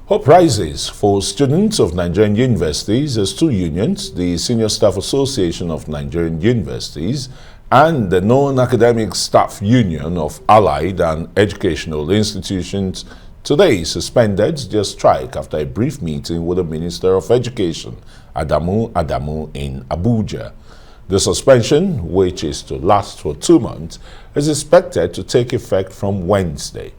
Hope rises for students of Nigerian universities as two unions, the Senior Staff Association of Nigerian Universities and the Non-Academic Staff Union of Allied and Educational Institutions, today suspended their strike after a brief meeting with the Minister of Education, Adamu, in Abuja. The suspension, which is to last for 2 months, is expected to take effect from Wednesday.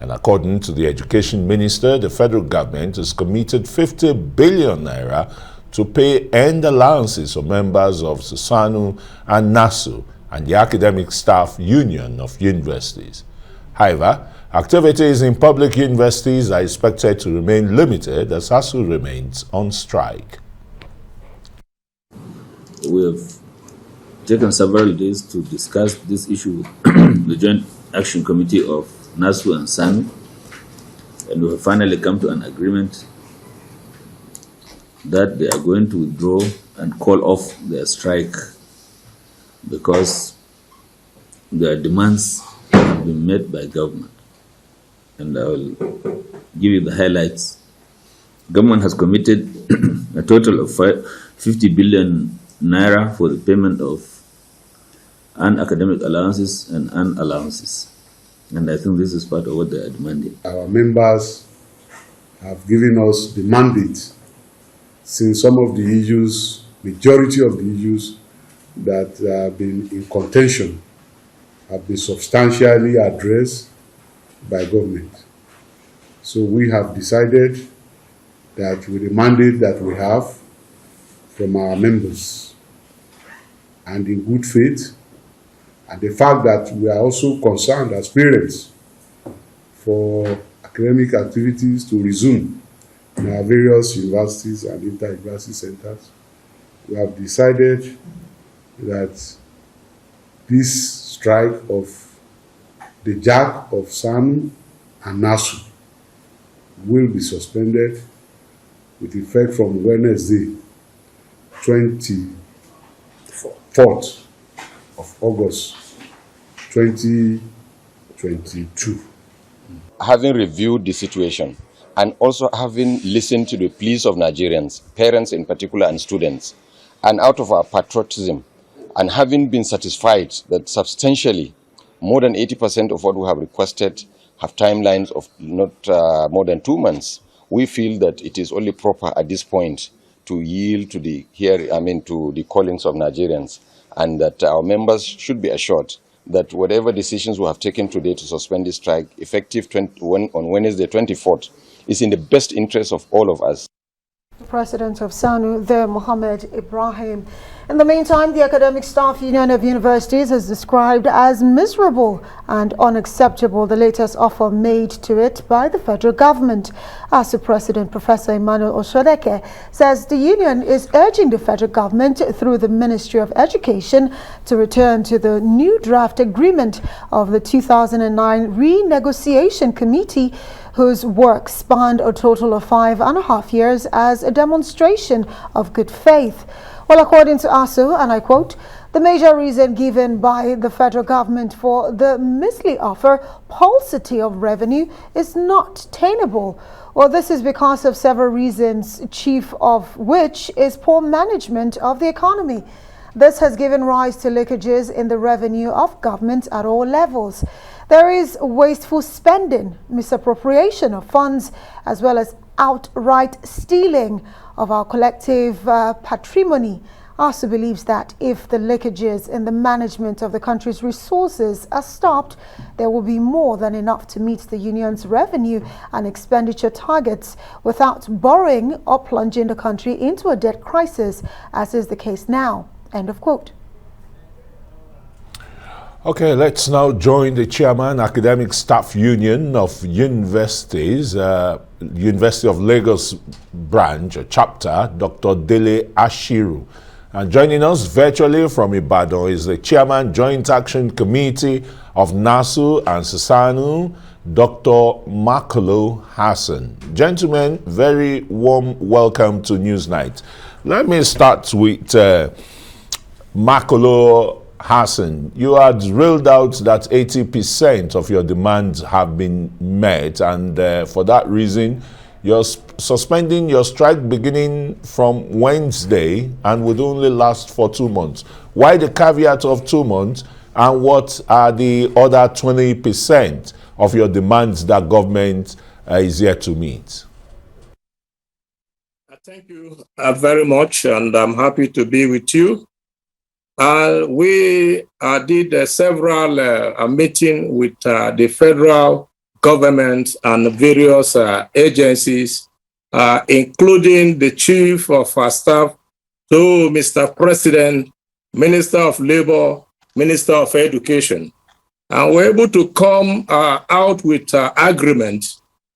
And according to the Education Minister, the federal government has committed 50 billion naira to pay end allowances of members of SSANU and NASU and the Academic Staff Union of Universities. However, activities in public universities are expected to remain limited as ASUU remains on strike. We have taken several days to discuss this issue with the Joint Action Committee of NASU and SSANU, and we have finally come to an agreement that they are going to withdraw and call off their strike because their demands have been met by government. And I will give you the highlights. Government has committed a total of 50 billion naira for the payment of unacademic allowances and unallowances. And I think this is part of what they are demanding. Our members have given us the mandate, since some of the issues, majority of the issues that have been in contention have been substantially addressed by government. So we have decided that with the mandate that we have from our members and in good faith, and the fact that we are also concerned as parents for academic activities to resume in our various universities and inter-university centers, we have decided that this strike of the JAC of SSANU and NASU will be suspended with effect from Wednesday, 24th of August 2022. Having reviewed the situation and also having listened to the pleas of Nigerians, parents in particular and students, and out of our patriotism, and having been satisfied that substantially more than 80% of what we have requested have timelines of not more than 2 months, we feel that it is only proper at this point to yield to the to the callings of Nigerians, and that our members should be assured that whatever decisions we have taken today to suspend the strike, effective on Wednesday 24th, is in the best interest of all of us. President of SSANU there, Mohammed Ibrahim. In the meantime, the Academic Staff Union of Universities has described as miserable and unacceptable the latest offer made to it by the federal government. ASUU President Professor Emmanuel Oshodeke says the union is urging the federal government through the Ministry of Education to return to the new draft agreement of the 2009 Renegotiation Committee, whose work spanned a total of 5.5 years, as a demonstration of good faith. Well, according to ASUU, and I quote, the major reason given by the federal government for the measly offer, paucity of revenue, is not tenable. Well, this is because of several reasons, chief of which is poor management of the economy. This has given rise to leakages in the revenue of government at all levels. There is wasteful spending, misappropriation of funds, as well as outright stealing of our collective patrimony. ASUU believes that if the leakages in the management of the country's resources are stopped, there will be more than enough to meet the union's revenue and expenditure targets without borrowing or plunging the country into a debt crisis, as is the case now. End of quote. Okay, let's now join the Chairman, Academic Staff Union of Universities, University of Lagos branch, chapter, Dr. Dele Ashiru. And joining us virtually from Ibadan is the Chairman, Joint Action Committee of NASU and SSANU, Dr. Makolo Hassan. Gentlemen, very warm welcome to Newsnight. Let me start with Makolo Hassan. You had ruled out that 80% of your demands have been met, and for that reason, You're suspending your strike beginning from Wednesday and would only last for 2 months. Why the caveat of 2 months, and what are the other 20% of your demands that government is yet to meet? Thank you very much, and I'm happy to be with you. We did several meetings with the federal government and various agencies, including the Chief of our Staff, to Mr. President, Minister of Labor, Minister of Education. And we're able to come out with agreement.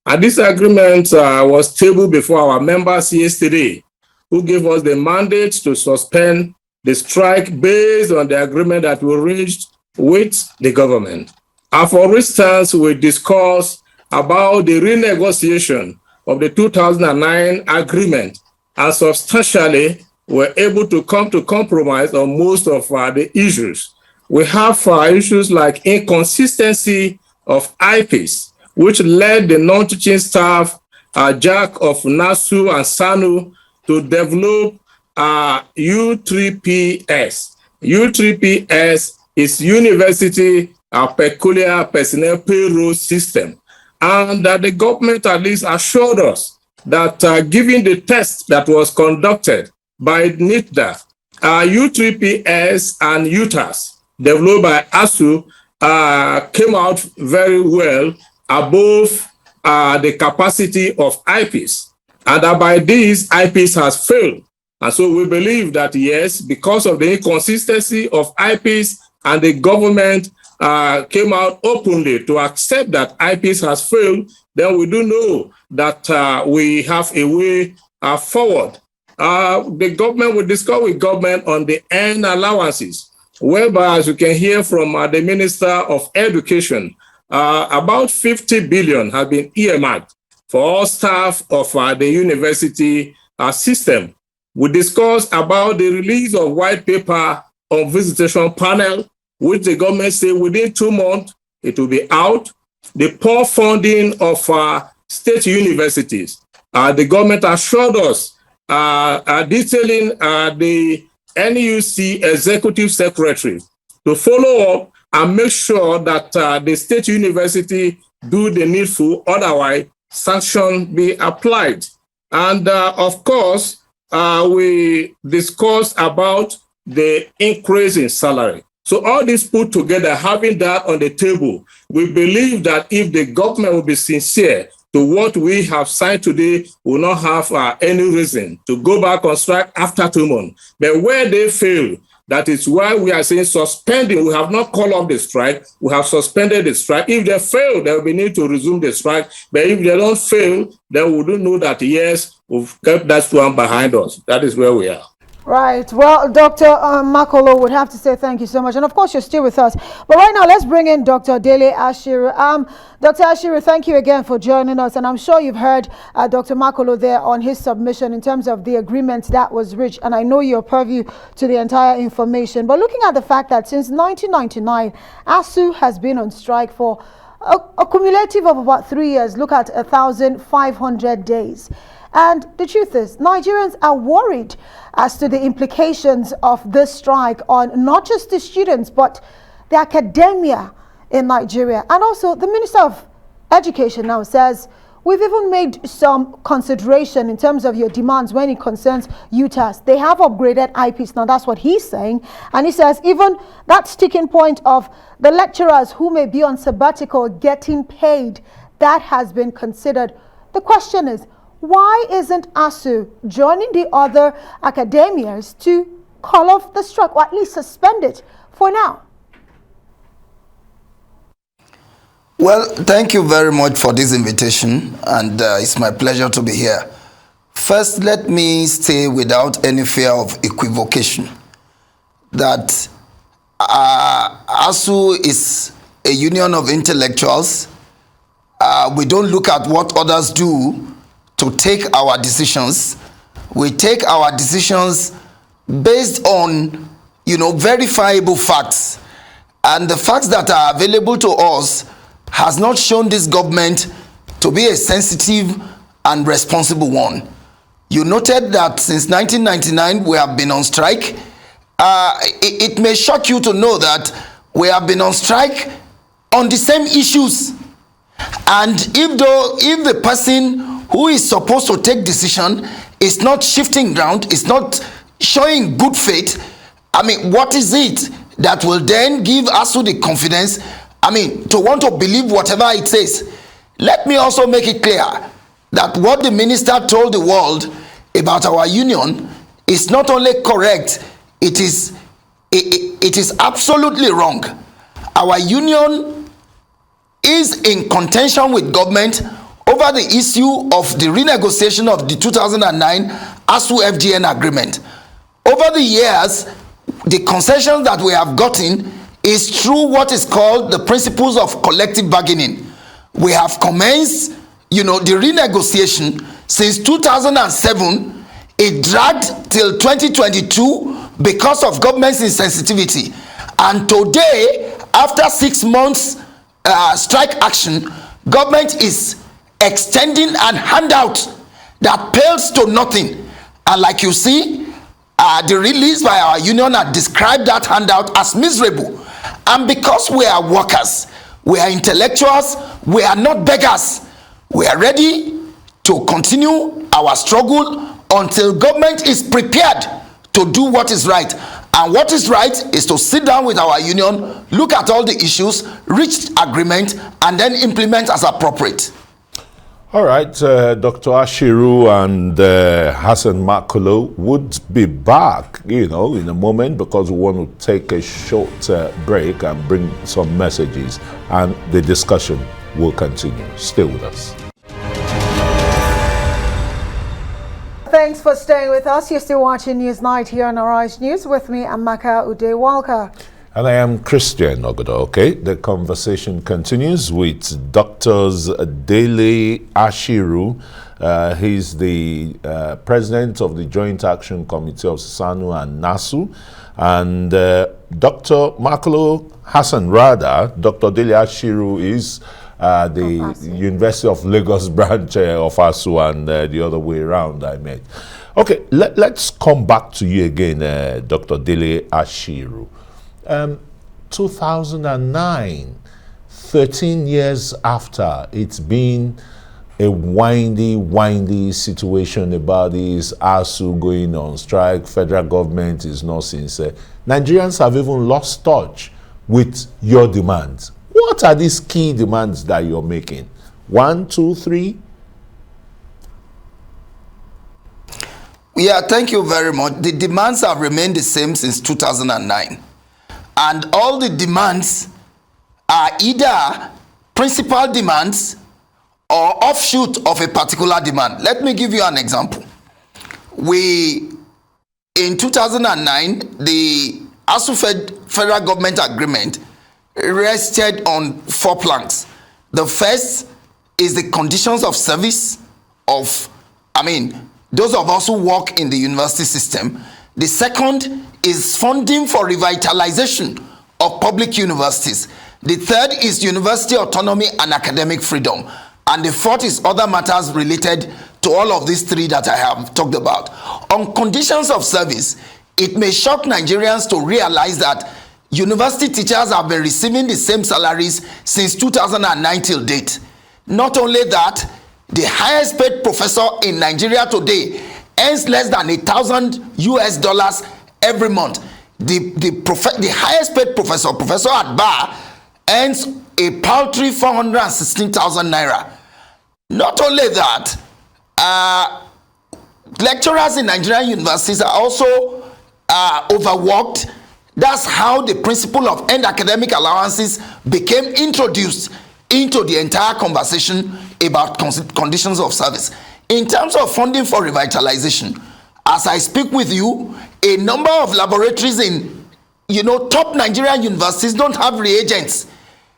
And this agreement was tabled before our members yesterday, who gave us the mandate to suspend the strike based on the agreement that we reached with the government. And for instance, we discussed about the renegotiation of the 2009 agreement, and substantially were able to come to compromise on most of the issues. We have issues like inconsistency of IPs, which led the non-teaching staff, JAC of NASU and SSANU, to develop U3PS. U3PS is University Peculiar Personnel Payroll System. And the government at least assured us that given the test that was conducted by NITDA, U3PS and UTAS, developed by ASUU, came out very well above the capacity of IPs. And that by these, IPs has failed. And so we believe that, yes, because of the inconsistency of IPs, and the government came out openly to accept that IPs has failed, then we do know that we have a way forward. The government will discuss with government on the earned allowances, whereby, as you can hear from the Minister of Education, about 50 billion have been earmarked for all staff of the university system. We discussed about the release of white paper on visitation panel, which the government said within 2 months it will be out. The poor funding of state universities, the government assured us, detailing the NUC executive secretary to follow up and make sure that the state university do the needful, otherwise sanction be applied. And of course, we discussed about the increase in salary. So all this put together, having that on the table, we believe that if the government will be sincere to what we have signed today, we will not have any reason to go back on strike after 2 months. But where they fail, that is why we are saying suspending. We have not called off the strike. We have suspended the strike. If they fail, there will be need to resume the strike. But if they don't fail, then we do know that, yes, we've kept that one behind us. That is where we are. Right. Well, Dr. Makolo would have to say thank you so much. And of course, you're still with us. But right now, let's bring in Dr. Dele Ashiru. Dr. Ashiru, thank you again for joining us. And I'm sure you've heard Dr. Makolo there on his submission in terms of the agreement that was reached. And I know you're purview to the entire information. But looking at the fact that since 1999, ASUU has been on strike for a cumulative of about 3 years. Look at 1,500 days. And the truth is, Nigerians are worried as to the implications of this strike on not just the students, but the academia in Nigeria. And also, the Minister of Education now says, we've even made some consideration in terms of your demands when it concerns UTAS. They have upgraded IPs. Now, that's what he's saying. And he says even that sticking point of the lecturers who may be on sabbatical getting paid, that has been considered. The question is, why isn't ASUU joining the other academias to call off the strike, or at least suspend it for now? Well, thank you very much for this invitation, and it's my pleasure to be here. First, let me say without any fear of equivocation that ASUU is a union of intellectuals. We don't look at what others do to take our decisions. We take our decisions based on, verifiable facts. And the facts that are available to us has not shown this government to be a sensitive and responsible one. You noted that since 1999 we have been on strike. It may shock you to know that we have been on strike on the same issues. And if the person who is supposed to take decision is not shifting ground, is not showing good faith, I mean, what is it that will then give ASUU the confidence, I mean, to want to believe whatever it says? Let me also make it clear that what the minister told the world about our union is not only correct, it is absolutely wrong. Our union is in contention with government over the issue of the renegotiation of the 2009 ASUU FGN agreement. Over the years, the concessions that we have gotten is through what is called the principles of collective bargaining. We have commenced, the renegotiation since 2007. It dragged till 2022 because of government's insensitivity. And today, after 6 months strike action, government is extending an handout that pales to nothing. And like you see, the release by our union had described that handout as miserable. And because we are workers, we are intellectuals, we are not beggars, we are ready to continue our struggle until government is prepared to do what is right. And what is right is to sit down with our union, look at all the issues, reach agreement, and then implement as appropriate. All right, Dr. Ashiru and Hassan would be back, in a moment, because we want to take a short break and bring some messages, and the discussion will continue. Stay with us. Thanks for staying with us. You're still watching Newsnight here on Arise News. With me, Amaka Udewalka. And I am Christian Ogodo, okay? The conversation continues with Drs. Dele Ashiru. He's the president of the Joint Action Committee of SSANU NASU. And Dr. Makolo Hassan, Dr. Dele Ashiru is the University of Lagos branch of ASUU, and the other way around, I meant. Okay, let's come back to you again, Dr. Dele Ashiru. 2009, 13 years after, it's been a windy situation about this ASUU going on strike. Federal government is not sincere. Nigerians have even lost touch with your demands. What are these key demands that you're making? 1, 2, 3? Yeah, thank you very much. The demands have remained the same since 2009. And all the demands are either principal demands or offshoot of a particular demand. Let me give you an example. In 2009, the ASUU federal government agreement rested on 4 planks. The first is the conditions of service of, those of us who work in the university system. The second is funding for revitalization of public universities. The third is university autonomy and academic freedom. And the fourth is other matters related to all of these 3 that I have talked about. On conditions of service, it may shock Nigerians to realize that university teachers have been receiving the same salaries since 2009 till date. Not only that, the highest paid professor in Nigeria today earns less than $1,000 every month. The highest paid professor at Bar, earns a paltry 416,000 naira. Not only that, lecturers in Nigerian universities are also overworked. That's how the principle of end academic allowances became introduced into the entire conversation about conditions of service. In terms of funding for revitalization, as I speak with you, a number of laboratories in top Nigerian universities don't have reagents.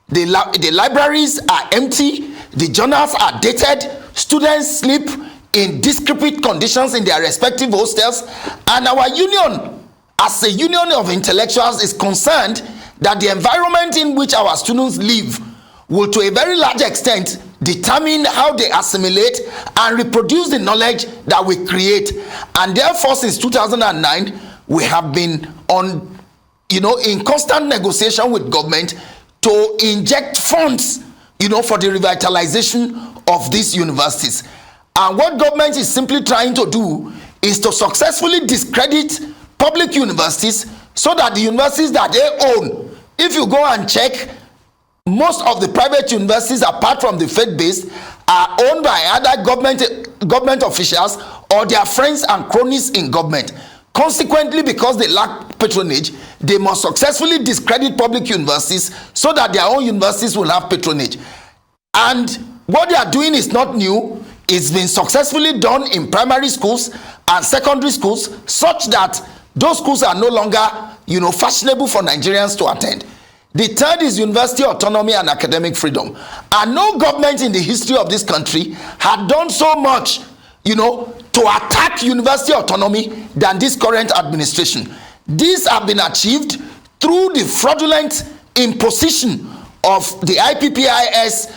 The libraries are empty, the journals are dated, students sleep in discrepant conditions in their respective hostels, and our union, as a union of intellectuals, is concerned that the environment in which our students live will to a very large extent determine how they assimilate and reproduce the knowledge that we create. And therefore, since 2009, we have been on, in constant negotiation with government to inject funds, for the revitalization of these universities. And what government is simply trying to do is to successfully discredit public universities so that the universities that they own, if you go and check, most of the private universities, apart from the faith-based, are owned by either government officials or their friends and cronies in government. Consequently, because they lack patronage, they must successfully discredit public universities so that their own universities will have patronage. And what they are doing is not new. It's been successfully done in primary schools and secondary schools, such that those schools are no longer, fashionable for Nigerians to attend. The third is university autonomy and academic freedom. And no government in the history of this country had done so much, to attack university autonomy than this current administration. These have been achieved through the fraudulent imposition of the IPPIS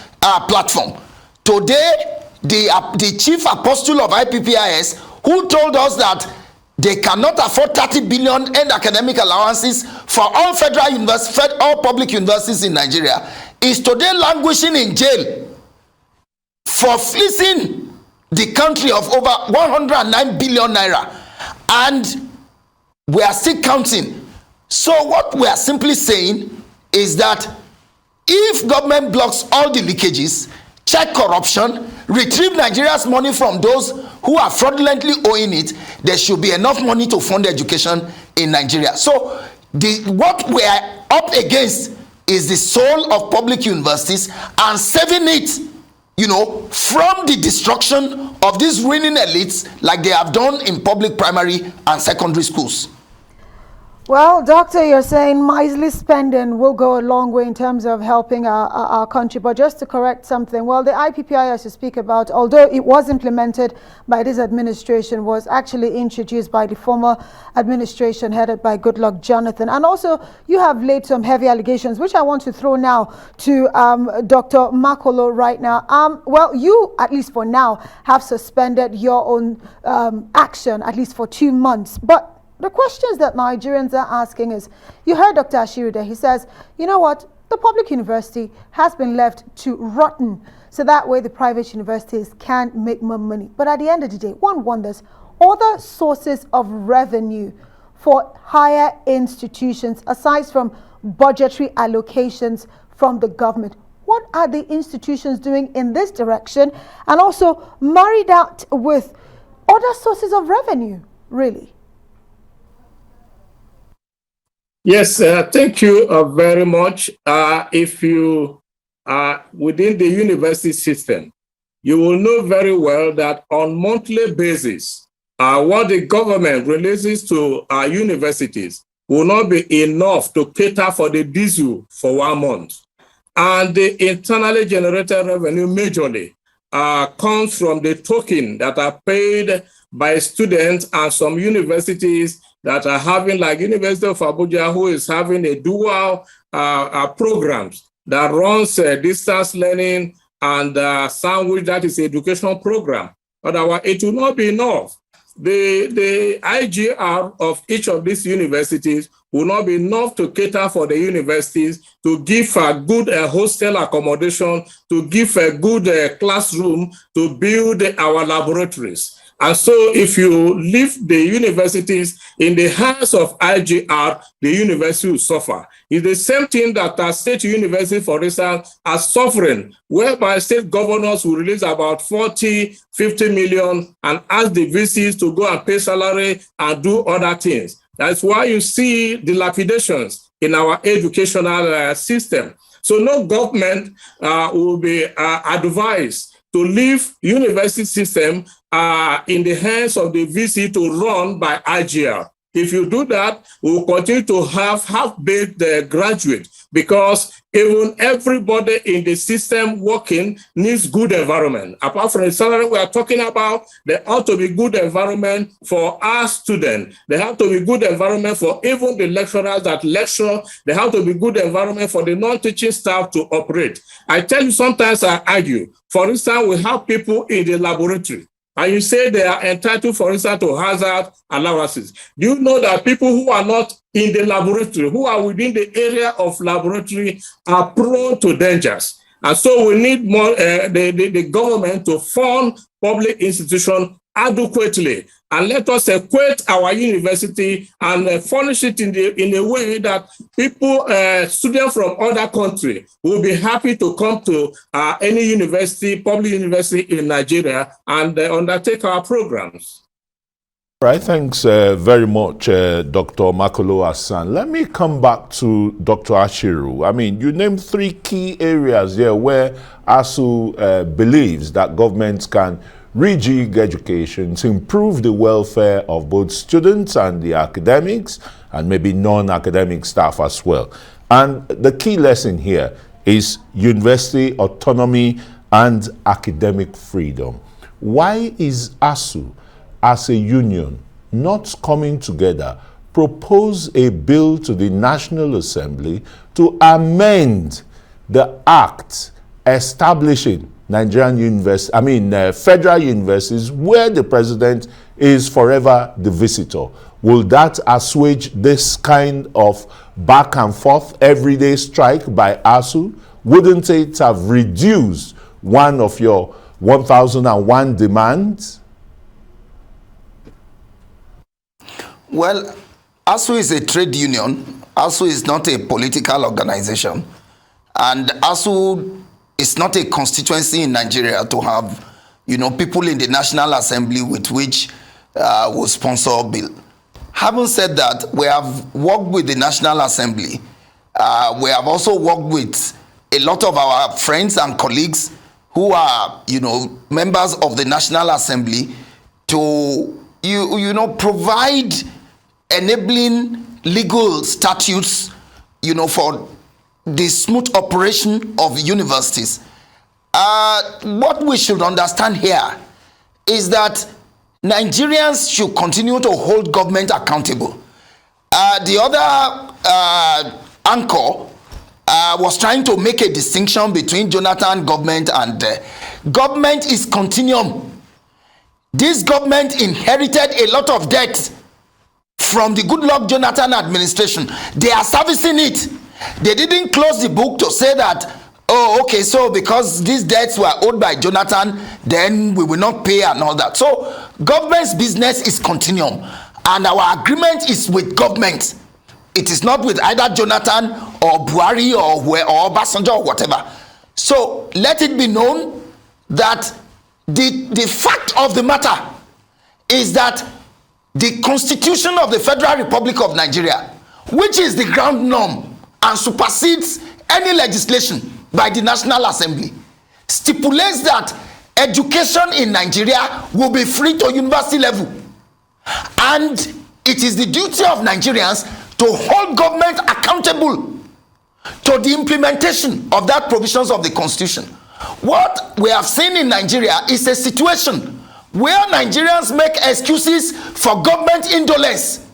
platform. Today, the chief apostle of IPPIS, who told us that they cannot afford 30 billion end academic allowances for all federal universities, all public universities in Nigeria, is today languishing in jail for fleecing the country of over 109 billion naira. And we are still counting. So what we are simply saying is that if government blocks all the leakages, check corruption, retrieve Nigeria's money from those who are fraudulently owing it, there should be enough money to fund education in Nigeria. So what we are up against is the soul of public universities and saving it, from the destruction of these ruining elites like they have done in public primary and secondary schools. Well, Doctor, you're saying miserly spending will go a long way in terms of helping our country. But just to correct something, well, the IPPIS you speak about, although it was implemented by this administration, was actually introduced by the former administration headed by Goodluck Jonathan. And also, you have laid some heavy allegations, which I want to throw now to Dr. Makolo right now. Well, you, at least for now, have suspended your own action, at least for 2 months. But the questions that Nigerians are asking is, you heard Dr. Ashiru there, he says, you know what, the public university has been left to rotten, so that way the private universities can make more money. But at the end of the day, one wonders, other sources of revenue for higher institutions, aside from budgetary allocations from the government, what are the institutions doing in this direction? And also marry that with other sources of revenue, really. Yes, thank you very much. If you are within the university system, you will know very well that on monthly basis, what the government releases to our universities will not be enough to cater for the diesel for 1 month. And the internally generated revenue majorly comes from the token that are paid by students and some universities that are having, like University of Abuja, who is having a dual programs that runs distance learning and sandwich, that is educational program. Otherwise, it will not be enough. The IGR of each of these universities will not be enough to cater for the universities, to give a good hostel accommodation, to give a good classroom, to build our laboratories. And so if you leave the universities in the hands of IGR, the university will suffer. It's the same thing that our state university, for instance, are suffering, whereby state governors will release about 40, 50 million and ask the VCs to go and pay salary and do other things. That's why you see dilapidations in our educational system. So no government will be advised to leave university system in the hands of the VC to run by IGR. If you do that, we will continue to have half-baked graduates because even everybody in the system working needs good environment. Apart from the salary we are talking about, there ought to be good environment for our students. There have to be good environment for even the lecturers that lecture. There have to be good environment for the non-teaching staff to operate. I tell you, sometimes I argue. For instance, we have people in the laboratory, and you say they are entitled, for instance, to hazard allowances. Do you know that people who are not in the laboratory, who are within the area of laboratory, are prone to dangers? And so we need more the government to fund public institutions adequately, and let us equate our university and furnish it in a way that people, students from other countries, will be happy to come to any university, public university in Nigeria, and undertake our programs. Right, thanks very much, Dr. Makolo Hassan. Let me come back to Dr. Ashiru. I mean, you named 3 key areas here where ASUU believes that governments can rejig education to improve the welfare of both students and the academics, and maybe non-academic staff as well. And the key lesson here is university autonomy and academic freedom. Why is ASUU, as a union, not coming together, propose a bill to the National Assembly to amend the act establishing Nigerian federal universities where the president is forever the visitor? Will that assuage this kind of back and forth everyday strike by ASUU? Wouldn't it have reduced one of your 1001 demands? Well, ASUU is a trade union. ASUU is not a political organization. And ASUU is not a constituency in Nigeria to have, people in the National Assembly with which will sponsor a bill. Having said that, we have worked with the National Assembly. We have also worked with a lot of our friends and colleagues who are, members of the National Assembly to, provide enabling legal statutes, for the smooth operation of universities. What we should understand here is that Nigerians should continue to hold government accountable. The other anchor was trying to make a distinction between Jonathan government and government is continuum. This government inherited a lot of debt from the Goodluck Jonathan administration. They are servicing it. They didn't close the book to say that, oh, okay, so because these debts were owed by Jonathan, then we will not pay and all that. So government's business is continuum, and our agreement is with government. It is not with either Jonathan or Buhari or Obasanjo or whatever. So let it be known that the fact of the matter is that the Constitution of the Federal Republic of Nigeria, which is the ground norm and supersedes any legislation by the National Assembly, stipulates that education in Nigeria will be free to university level. And it is the duty of Nigerians to hold government accountable to the implementation of that provisions of the Constitution. What we have seen in Nigeria is a situation where Nigerians make excuses for government indolence.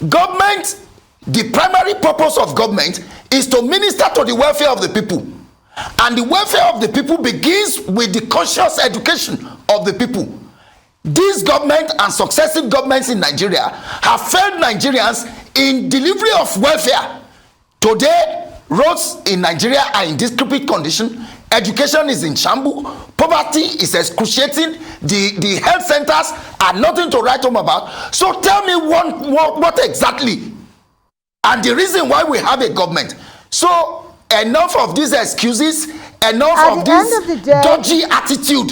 Government, the primary purpose of government is to minister to the welfare of the people. And the welfare of the people begins with the conscious education of the people. This government and successive governments in Nigeria have failed Nigerians in delivery of welfare. Today, roads in Nigeria are in decrepit condition. Education is in shambles. Poverty is excruciating. The health centers are nothing to write home about. So tell me what exactly, and the reason why we have a government. So enough of these excuses, enough of this dodgy attitude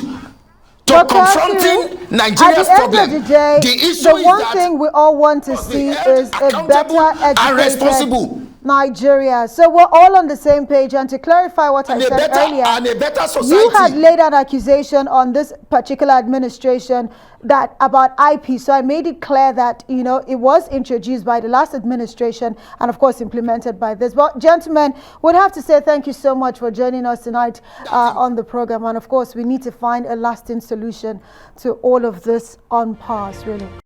to confronting Nigeria's problem. The issue is one thing we all want to see is a better educated and responsible Nigeria. So we're all on the same page. And to clarify what I said earlier, and a better society. you had laid an accusation on this particular administration that about IP. So I made it clear that, you know, it was introduced by the last administration and of course implemented by this. But gentlemen, we'd have to say thank you so much for joining us tonight on the program. And of course, we need to find a lasting solution to all of this impasse, really.